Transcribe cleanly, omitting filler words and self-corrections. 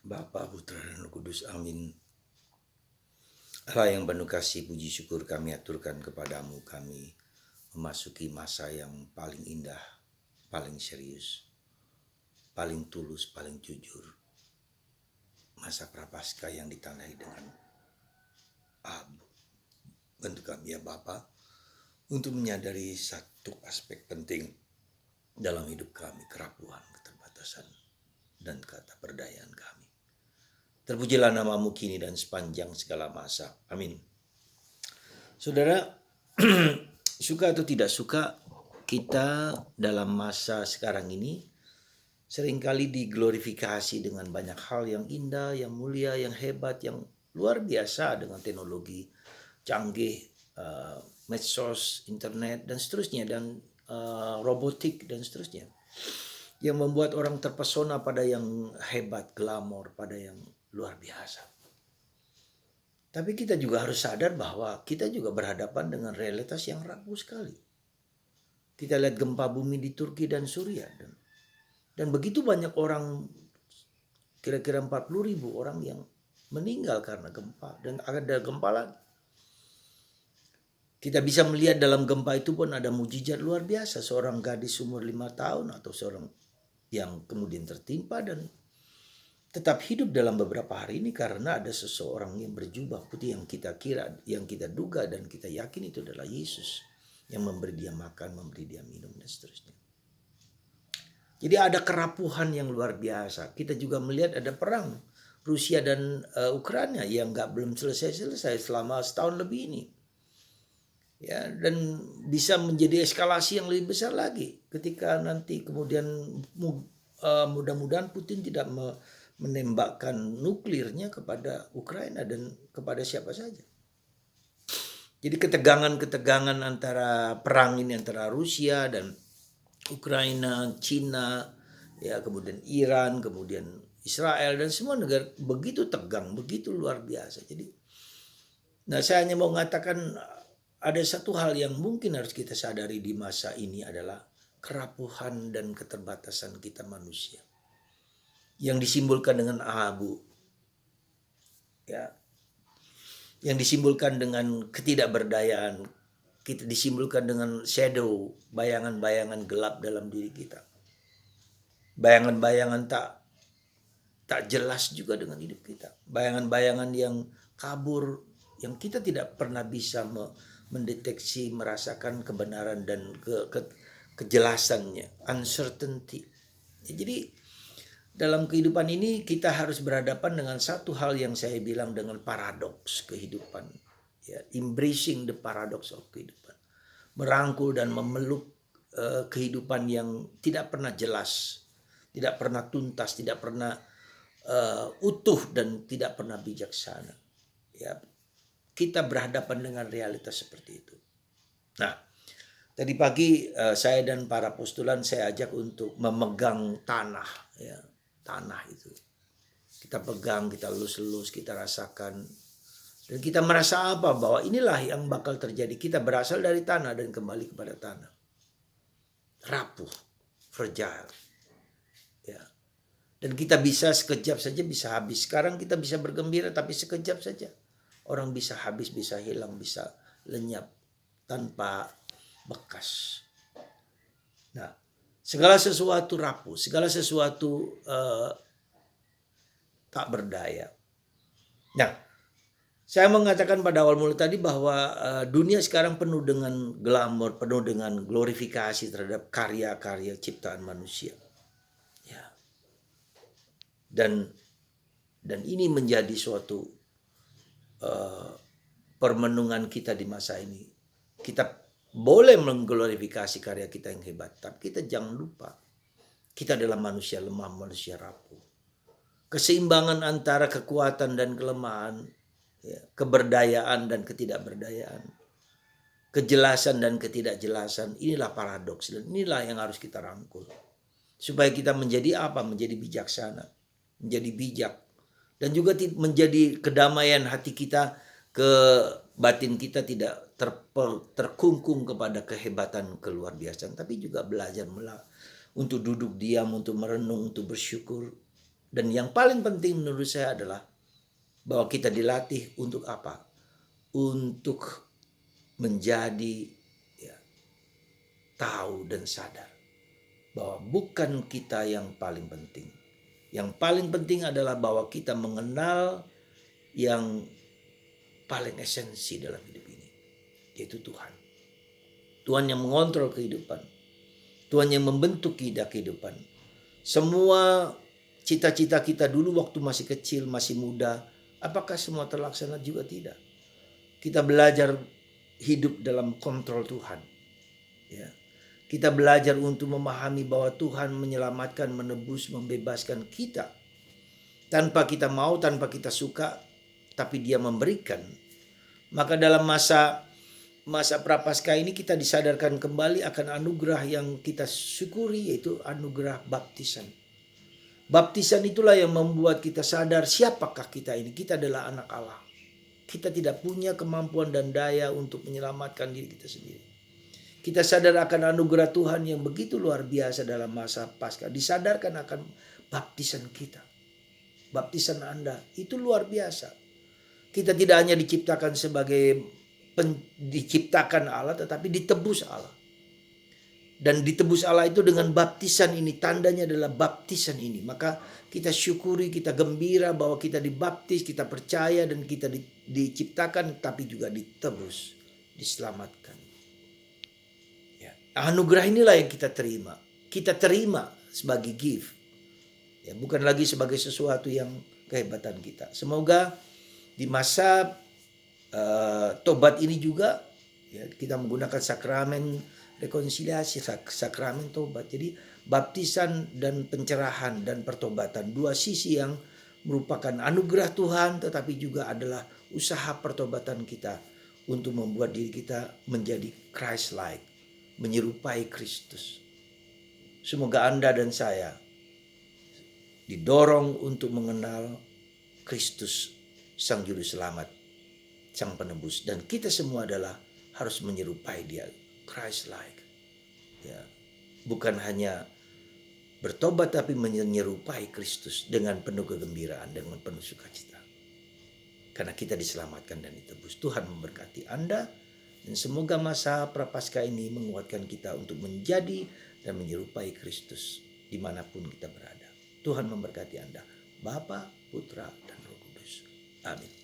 Bapa, Putra, dan Roh Kudus. Amin. Allah yang penuh kasih, puji syukur kami aturkan kepadamu. Kami memasuki masa yang paling indah, paling serius, paling tulus, paling jujur. Masa Prapaskah yang ditandai dengan abu. Bantu kami ya Bapa untuk menyadari satu aspek penting dalam hidup kami, kerapuhan, keterbatasan, dan ketidakberdayaan kami. Terpujilah namamu kini dan sepanjang segala masa. Amin. Saudara, suka atau tidak suka, kita dalam masa sekarang ini seringkali diglorifikasi dengan banyak hal yang indah, yang mulia, yang hebat, yang luar biasa dengan teknologi canggih, medsos, internet, dan seterusnya, dan robotik, dan seterusnya. Yang membuat orang terpesona pada yang hebat, glamor, pada yang luar biasa. Tapi kita juga harus sadar bahwa kita juga berhadapan dengan realitas yang rapuh sekali. Kita lihat gempa bumi di Turki dan Suriah. Dan begitu banyak orang, kira-kira 40.000 orang yang meninggal karena gempa. Dan ada gempa lagi. Kita bisa melihat dalam gempa itu pun ada mujizat luar biasa. Seorang gadis umur 5 tahun atau seorang yang kemudian tertimpa dan tetap hidup dalam beberapa hari ini karena ada seseorang yang berjubah putih yang kita kira, yang kita duga dan kita yakin itu adalah Yesus yang memberi dia makan, memberi dia minum dan seterusnya. Jadi ada kerapuhan yang luar biasa. Kita juga melihat ada perang Rusia dan Ukraina yang belum selesai selama setahun lebih ini. Ya, dan bisa menjadi eskalasi yang lebih besar lagi ketika nanti kemudian mudah-mudahan Putin tidak menembakkan nuklirnya kepada Ukraina dan kepada siapa saja. Jadi ketegangan-ketegangan antara perang ini antara Rusia dan Ukraina, Cina, ya kemudian Iran, kemudian Israel dan semua negara begitu tegang, begitu luar biasa. Jadi, saya hanya mau mengatakan ada satu hal yang mungkin harus kita sadari di masa ini adalah kerapuhan dan keterbatasan kita manusia yang disimbolkan dengan abu, ya, yang disimbolkan dengan ketidakberdayaan, kita disimbolkan dengan shadow, bayangan-bayangan gelap dalam diri kita, bayangan-bayangan tak jelas juga dengan hidup kita, bayangan-bayangan yang kabur, yang kita tidak pernah bisa mendeteksi, merasakan kebenaran dan kejelasannya, uncertainty. Jadi dalam kehidupan ini kita harus berhadapan dengan satu hal yang saya bilang dengan paradoks kehidupan. Ya, embracing the paradox of kehidupan. Merangkul dan memeluk kehidupan yang tidak pernah jelas, tidak pernah tuntas, tidak pernah utuh dan tidak pernah bijaksana. Ya, kita berhadapan dengan realitas seperti itu. Nah, tadi pagi saya dan para postulan saya ajak untuk memegang tanah, ya. Tanah itu kita pegang, kita elus-elus, kita rasakan dan kita merasa apa bahwa inilah yang bakal terjadi. Kita berasal dari tanah dan kembali kepada tanah, rapuh, fragile, ya. Dan kita bisa sekejap saja bisa habis. Sekarang kita bisa bergembira tapi sekejap saja orang bisa habis, bisa hilang, bisa lenyap tanpa bekas. Nah, segala sesuatu rapuh, segala sesuatu tak berdaya. Nah, saya mengatakan pada awal mula tadi bahwa dunia sekarang penuh dengan glamor, penuh dengan glorifikasi terhadap karya-karya ciptaan manusia. Ya. Dan ini menjadi suatu permenungan kita di masa ini. Kita boleh mengglorifikasi karya kita yang hebat, tapi kita jangan lupa kita adalah manusia lemah, manusia rapuh. Keseimbangan antara kekuatan dan kelemahan, ya, keberdayaan dan ketidakberdayaan, kejelasan dan ketidakjelasan, inilah paradoks dan inilah yang harus kita rangkul. Supaya kita menjadi apa? Menjadi bijaksana, menjadi bijak, dan juga menjadi kedamaian hati kita, ke batin kita tidak terkungkung kepada kehebatan keluar biasaan, tapi juga belajar untuk duduk diam, untuk merenung, untuk bersyukur, Dan yang paling penting menurut saya adalah bahwa kita dilatih untuk apa? Untuk menjadi ya, tahu dan sadar bahwa bukan kita yang paling penting. Yang paling penting adalah bahwa kita mengenal yang paling esensi dalam hidup ini, yaitu Tuhan. Tuhan yang mengontrol kehidupan. Tuhan yang membentuk kehidupan. Semua cita-cita kita dulu waktu masih kecil, masih muda, apakah semua terlaksana? Juga tidak. Kita belajar hidup dalam kontrol Tuhan. Ya. Kita belajar untuk memahami bahwa Tuhan menyelamatkan, menebus, membebaskan kita. Tanpa kita mau, tanpa kita suka, tapi Dia memberikan. Maka dalam masa Prapaskah ini kita disadarkan kembali akan anugerah yang kita syukuri, yaitu anugerah baptisan. Baptisan itulah yang membuat kita sadar siapakah kita ini. Kita adalah anak Allah. Kita tidak punya kemampuan dan daya untuk menyelamatkan diri kita sendiri. Kita sadar akan anugerah Tuhan yang begitu luar biasa dalam masa Paskah. Disadarkan akan baptisan kita. Baptisan Anda itu luar biasa. Kita tidak hanya diciptakan sebagai diciptakan Allah, tetapi ditebus Allah. Dan ditebus Allah itu dengan baptisan ini. Tandanya adalah baptisan ini. Maka kita syukuri, kita gembira bahwa kita dibaptis, kita percaya dan kita diciptakan tapi juga ditebus, diselamatkan. Ya. Anugerah inilah yang kita terima. Kita terima sebagai gift. Ya, bukan lagi sebagai sesuatu yang kehebatan kita. Semoga di masa tobat ini juga ya, kita menggunakan sakramen rekonsiliasi, sakramen tobat. Jadi baptisan dan pencerahan dan pertobatan, dua sisi yang merupakan anugerah Tuhan, tetapi juga adalah usaha pertobatan kita untuk membuat diri kita menjadi Christ-like, menyerupai Kristus. Semoga Anda dan saya didorong untuk mengenal Kristus, Sang Juru Selamat, Sang Penebus, dan kita semua adalah harus menyerupai Dia, Christ-like. Ya, bukan hanya bertobat tapi menyerupai Kristus dengan penuh kegembiraan, dengan penuh sukacita. Karena kita diselamatkan dan ditebus. Tuhan memberkati Anda dan semoga masa Prapaskah ini menguatkan kita untuk menjadi dan menyerupai Kristus dimanapun kita berada. Tuhan memberkati Anda, Bapa, Putra, dan Roh Kudus. Amin.